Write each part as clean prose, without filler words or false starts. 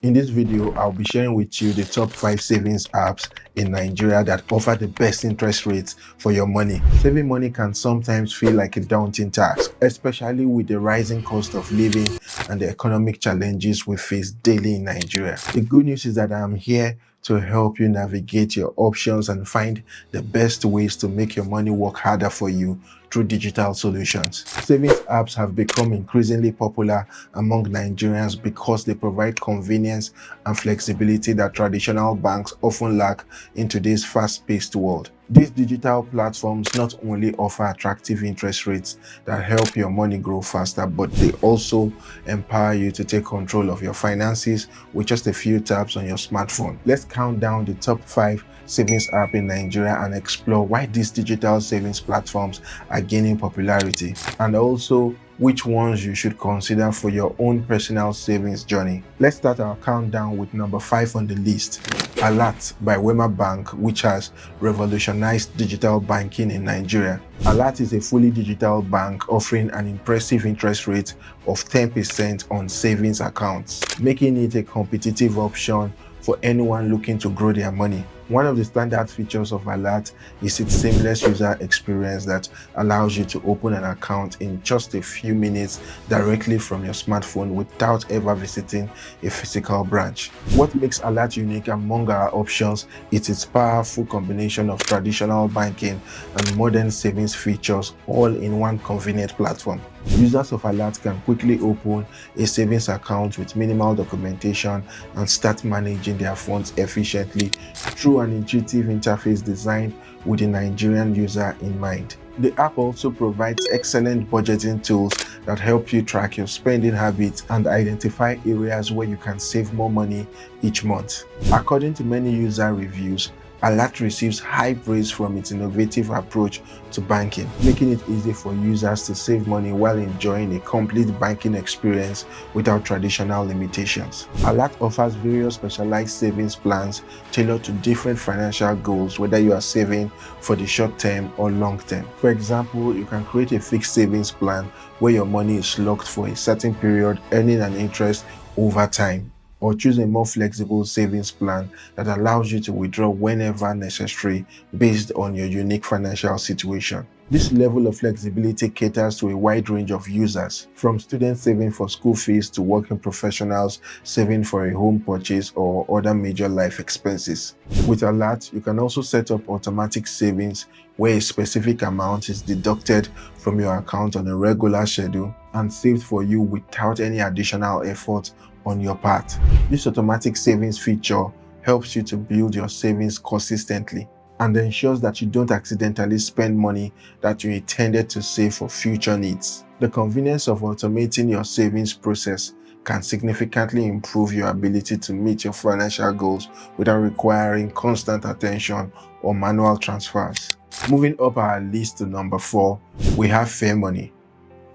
In this video, I'll be sharing with you the top 5 savings apps in Nigeria that offer the best interest rates for your money. Saving money can sometimes feel like a daunting task, especially with the rising cost of living and the economic challenges we face daily in Nigeria. The good news is that I'm here to help you navigate your options and find the best ways to make your money work harder for you through digital solutions. Savings apps have become increasingly popular among Nigerians because they provide convenience and flexibility that traditional banks often lack in today's fast-paced world. These digital platforms not only offer attractive interest rates that help your money grow faster, but they also empower you to take control of your finances with just a few taps on your smartphone. Let's count down the top 5 savings app in Nigeria and explore why these digital savings platforms are gaining popularity, and also which ones you should consider for your own personal savings journey. Let's start our countdown with number 5 on the list, Alert by Wema Bank, which has revolutionized digital banking in Nigeria. Alert is a fully digital bank offering an impressive interest rate of 10% on savings accounts, making it a competitive option for anyone looking to grow their money. One of the standout features of Alert is its seamless user experience that allows you to open an account in just a few minutes directly from your smartphone without ever visiting a physical branch. What makes Alert unique among our options is its powerful combination of traditional banking and modern savings features all in one convenient platform. Users of Alert can quickly open a savings account with minimal documentation and start managing their funds efficiently through an intuitive interface designed with the Nigerian user in mind. The app also provides excellent budgeting tools that help you track your spending habits and identify areas where you can save more money each month. According to many user reviews, Alert receives high praise from its innovative approach to banking, making it easy for users to save money while enjoying a complete banking experience without traditional limitations. Alert offers various specialized savings plans tailored to different financial goals, whether you are saving for the short term or long term. For example, you can create a fixed savings plan where your money is locked for a certain period, earning an interest over time, or choose a more flexible savings plan that allows you to withdraw whenever necessary based on your unique financial situation. This level of flexibility caters to a wide range of users, from students saving for school fees to working professionals saving for a home purchase or other major life expenses. With Alert, you can also set up automatic savings where a specific amount is deducted from your account on a regular schedule and saved for you without any additional effort on your part. This automatic savings feature helps you to build your savings consistently and ensures that you don't accidentally spend money that you intended to save for future needs. The convenience of automating your savings process can significantly improve your ability to meet your financial goals without requiring constant attention or manual transfers. Moving up our list to number 4, we have Money,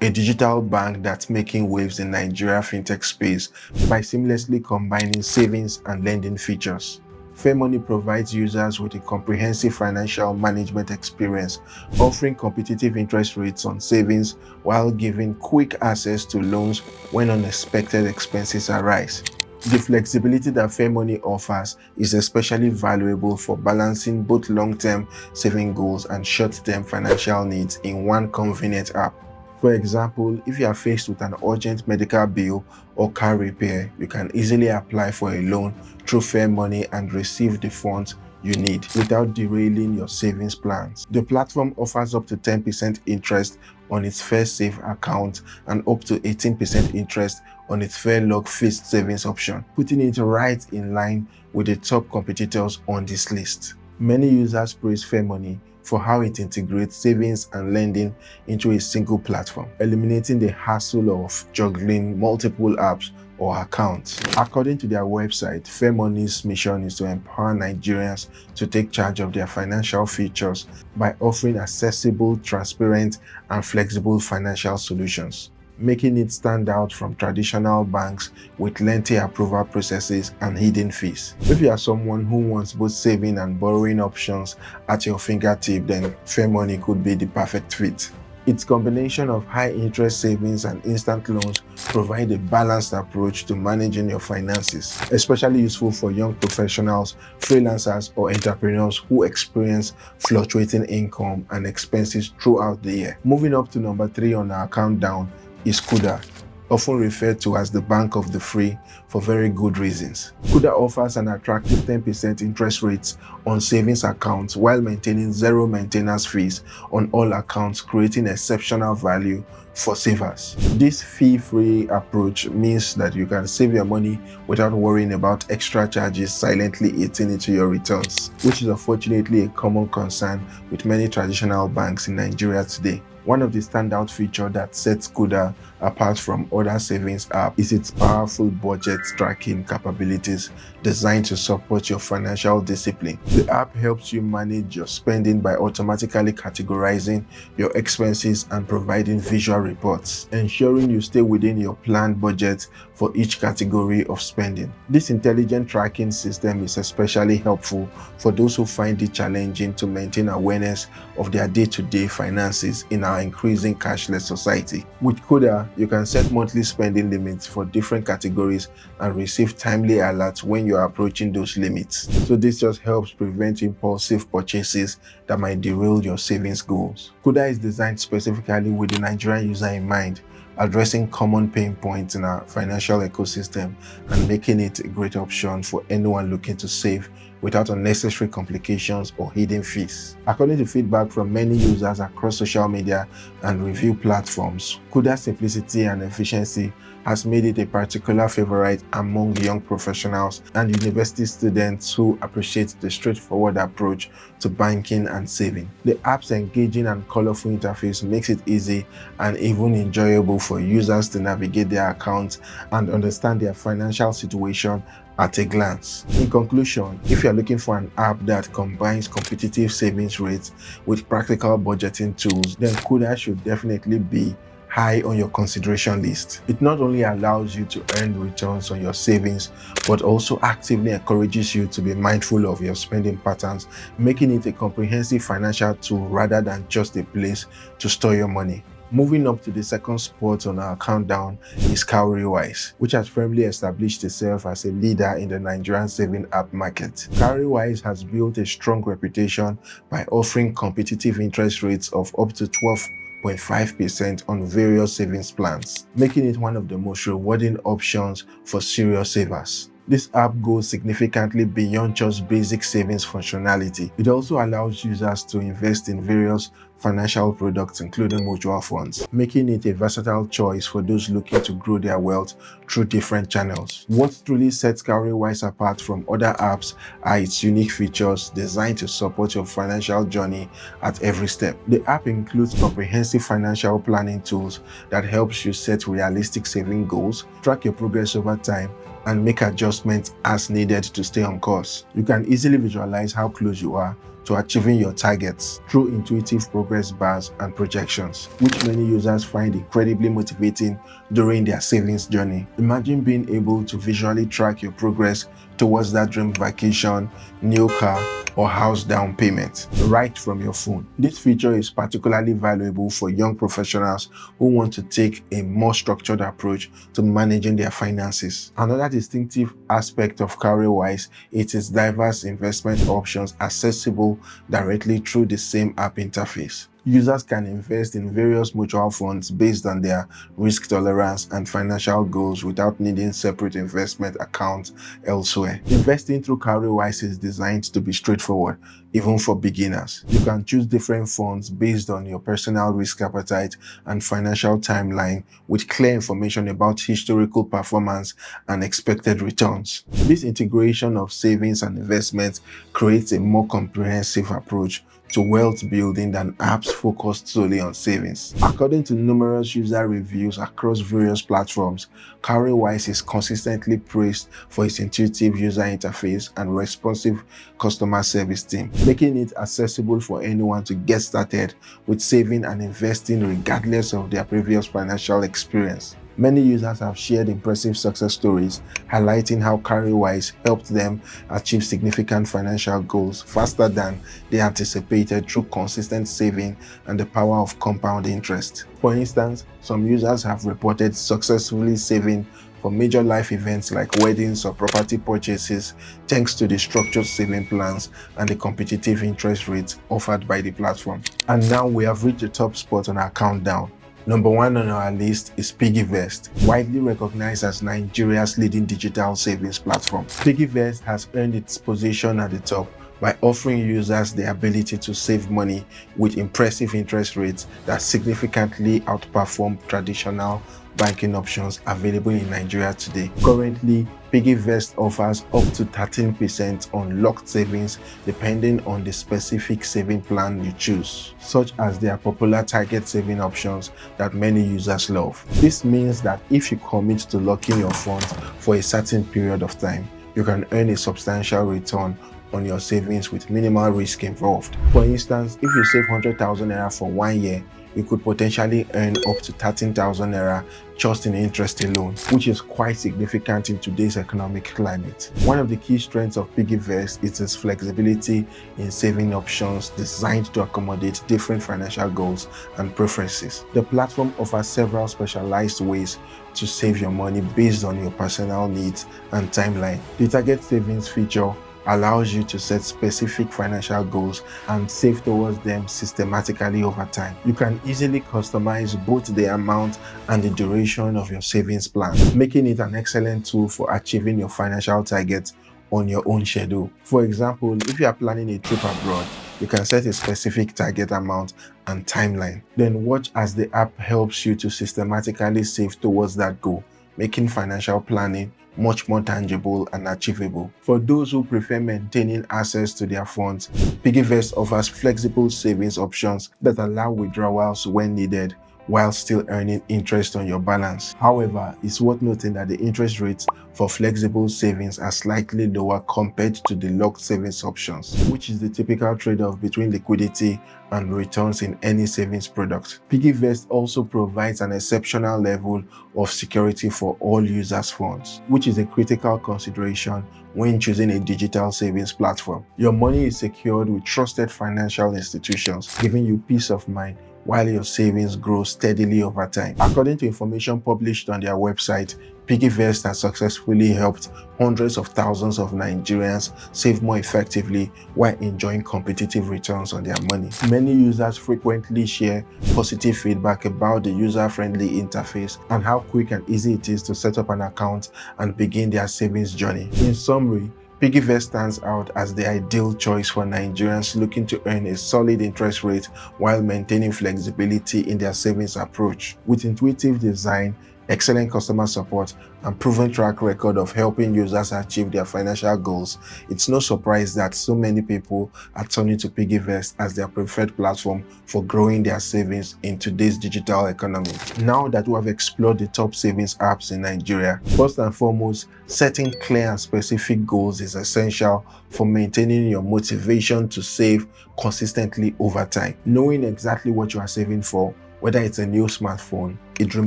a digital bank that's making waves in Nigeria fintech space by seamlessly combining savings and lending features. Money provides users with a comprehensive financial management experience, offering competitive interest rates on savings while giving quick access to loans when unexpected expenses arise. The flexibility that Money offers is especially valuable for balancing both long-term saving goals and short-term financial needs in one convenient app. For example, if you are faced with an urgent medical bill or car repair, you can easily apply for a loan through Money and receive the funds you need without derailing your savings plans. The platform offers up to 10% interest on its Save account and up to 18% interest on its Lock fixed savings option, putting it right in line with the top competitors on this list. Many users praise Money for how it integrates savings and lending into a single platform, eliminating the hassle of juggling multiple apps or accounts. According to their website, Money's mission is to empower Nigerians to take charge of their financial futures by offering accessible, transparent, and flexible financial solutions, making it stand out from traditional banks with lengthy approval processes and hidden fees. If you are someone who wants both saving and borrowing options at your fingertip, then Money could be the perfect fit. Its combination of high-interest savings and instant loans provide a balanced approach to managing your finances, especially useful for young professionals, freelancers, or entrepreneurs who experience fluctuating income and expenses throughout the year. Moving up to number 3 on our countdown is Cuda, often referred to as the bank of the free for very good reasons. Cuda offers an attractive 10% interest rates on savings accounts while maintaining zero maintenance fees on all accounts, creating exceptional value for savers. This fee-free approach means that you can save your money without worrying about extra charges silently eating into your returns, which is unfortunately a common concern with many traditional banks in Nigeria today. One of the standout features that sets Cuda apart from other savings apps is its powerful budget tracking capabilities designed to support your financial discipline. The app helps you manage your spending by automatically categorizing your expenses and providing visual reports, ensuring you stay within your planned budget for each category of spending. This intelligent tracking system is especially helpful for those who find it challenging to maintain awareness of their day-to-day finances in our increasing cashless society. With Cuda, you can set monthly spending limits for different categories and receive timely alerts when you are approaching those limits. So this just helps prevent impulsive purchases that might derail your savings goals. Cuda is designed specifically with the Nigerian user in mind, addressing common pain points in our financial ecosystem and making it a great option for anyone looking to save without unnecessary complications or hidden fees. According to feedback from many users across social media and review platforms, Cuda's simplicity and efficiency has made it a particular favorite among young professionals and university students who appreciate the straightforward approach to banking and saving. The app's engaging and colorful interface makes it easy and even enjoyable for users to navigate their accounts and understand their financial situation at a glance. In conclusion, if you're looking for an app that combines competitive savings rates with practical budgeting tools, then Cuda should definitely be high on your consideration list. It not only allows you to earn returns on your savings, but also actively encourages you to be mindful of your spending patterns, making it a comprehensive financial tool rather than just a place to store your money. Moving up to the second spot on our countdown is Cwise, which has firmly established itself as a leader in the Nigerian saving app market. Cwise has built a strong reputation by offering competitive interest rates of up to 12.5% on various savings plans, making it one of the most rewarding options for serious savers. This app goes significantly beyond just basic savings functionality. It also allows users to invest in various financial products, including mutual funds, making it a versatile choice for those looking to grow their wealth through different channels. What truly sets Cwise apart from other apps are its unique features designed to support your financial journey at every step. The app includes comprehensive financial planning tools that helps you set realistic saving goals, track your progress over time, and make adjustments as needed to stay on course. You can easily visualize how close you are to achieving your targets through intuitive progress bars and projections, which many users find incredibly motivating during their savings journey. Imagine being able to visually track your progress towards that dream vacation, new car, or house down payment right from your phone. This feature is particularly valuable for young professionals who want to take a more structured approach to managing their finances. Another distinctive aspect of Cwise is its diverse investment options accessible directly through the same app interface. Users can invest in various mutual funds based on their risk tolerance and financial goals without needing separate investment accounts elsewhere. Investing through Cwise is designed to be straightforward, even for beginners. You can choose different funds based on your personal risk appetite and financial timeline, with clear information about historical performance and expected returns. This integration of savings and investments creates a more comprehensive approach to wealth building than apps focused solely on savings. According to numerous user reviews across various platforms, Cwise is consistently praised for its intuitive user interface and responsive customer service team, making it accessible for anyone to get started with saving and investing regardless of their previous financial experience. Many users have shared impressive success stories, highlighting how Cwise helped them achieve significant financial goals faster than they anticipated through consistent saving and the power of compound interest. For instance, some users have reported successfully saving for major life events like weddings or property purchases thanks to the structured saving plans and the competitive interest rates offered by the platform. And now we have reached the top spot on our countdown. Number 1 on our list is Piggyvest, widely recognized as Nigeria's leading digital savings platform. Piggyvest has earned its position at the top by offering users the ability to save money with impressive interest rates that significantly outperform traditional banking options available in Nigeria today. Currently, Piggyvest offers up to 13% on locked savings depending on the specific saving plan you choose, such as their popular target saving options that many users love. This means that if you commit to locking your funds for a certain period of time, you can earn a substantial return on your savings with minimal risk involved. For instance, if you save 100,000 naira for 1 year, you could potentially earn up to 13,000 naira just in interest alone, which is quite significant in today's economic climate. One of the key strengths of Piggyvest is its flexibility in saving options designed to accommodate different financial goals and preferences. The platform offers several specialized ways to save your money based on your personal needs and timeline. The target savings feature allows you to set specific financial goals and save towards them systematically over time. You can easily customize both the amount and the duration of your savings plan, making it an excellent tool for achieving your financial targets on your own schedule. For example, if you are planning a trip abroad, you can set a specific target amount and timeline. Then watch as the app helps you to systematically save towards that goal, making financial planning much more tangible and achievable. For those who prefer maintaining access to their funds, Piggyvest offers flexible savings options that allow withdrawals when needed while still earning interest on your balance. However, it's worth noting that the interest rates for flexible savings are slightly lower compared to the locked savings options, which is the typical trade-off between liquidity and returns in any savings product. Piggyvest also provides an exceptional level of security for all users' funds, which is a critical consideration when choosing a digital savings platform. Your money is secured with trusted financial institutions, giving you peace of mind while your savings grow steadily over time. According to information published on their website, Piggyvest has successfully helped hundreds of thousands of Nigerians save more effectively while enjoying competitive returns on their money. Many users frequently share positive feedback about the user-friendly interface and how quick and easy it is to set up an account and begin their savings journey. In summary, Piggyvest stands out as the ideal choice for Nigerians looking to earn a solid interest rate while maintaining flexibility in their savings approach. With intuitive design, excellent customer support, and proven track record of helping users achieve their financial goals, it's no surprise that so many people are turning to Piggyvest as their preferred platform for growing their savings in today's digital economy. Now that we have explored the top savings apps in Nigeria, first and foremost, setting clear and specific goals is essential for maintaining your motivation to save consistently over time. Knowing exactly what you are saving for, whether it's a new smartphone, a dream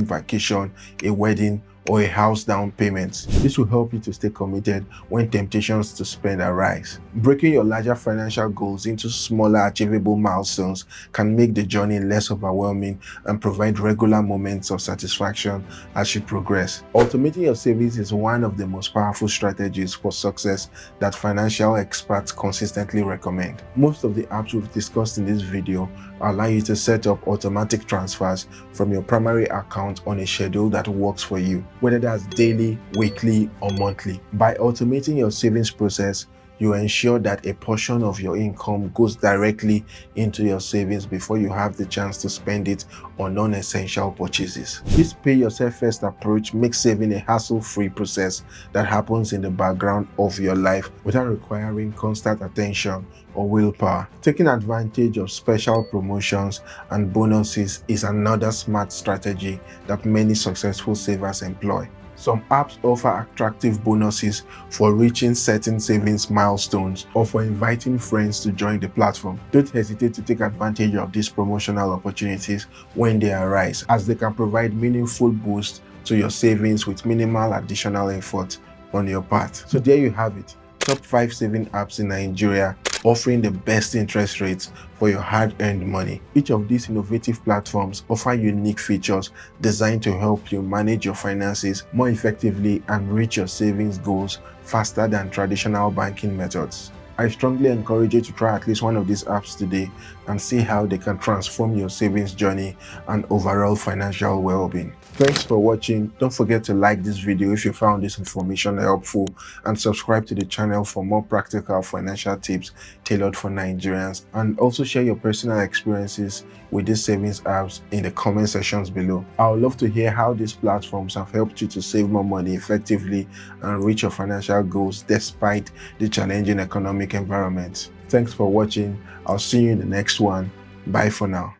vacation, a wedding, or a house down payment. This will help you to stay committed when temptations to spend arise. Breaking your larger financial goals into smaller achievable milestones can make the journey less overwhelming and provide regular moments of satisfaction as you progress. Automating your savings is one of the most powerful strategies for success that financial experts consistently recommend. Most of the apps we've discussed in this video allow you to set up automatic transfers from your primary account on a schedule that works for you, whether that's daily, weekly, or monthly. By automating your savings process, you ensure that a portion of your income goes directly into your savings before you have the chance to spend it on non-essential purchases. This pay yourself first approach makes saving a hassle-free process that happens in the background of your life without requiring constant attention or willpower. Taking advantage of special promotions and bonuses is another smart strategy that many successful savers employ. Some apps offer attractive bonuses for reaching certain savings milestones or for inviting friends to join the platform. Don't hesitate to take advantage of these promotional opportunities when they arise, as they can provide meaningful boosts to your savings with minimal additional effort on your part. So there you have it. Top 5 saving apps in Nigeria offering the best interest rates for your hard-earned money. Each of these innovative platforms offer unique features designed to help you manage your finances more effectively and reach your savings goals faster than traditional banking methods. I strongly encourage you to try at least one of these apps today and see how they can transform your savings journey and overall financial well-being. Thanks for watching. Don't forget to like this video if you found this information helpful, and subscribe to the channel for more practical financial tips tailored for Nigerians, and also share your personal experiences with these savings apps in the comment sections below. I would love to hear how these platforms have helped you to save more money effectively and reach your financial goals despite the challenging economic environment. Thanks for watching. I'll see you in the next one. Bye for now.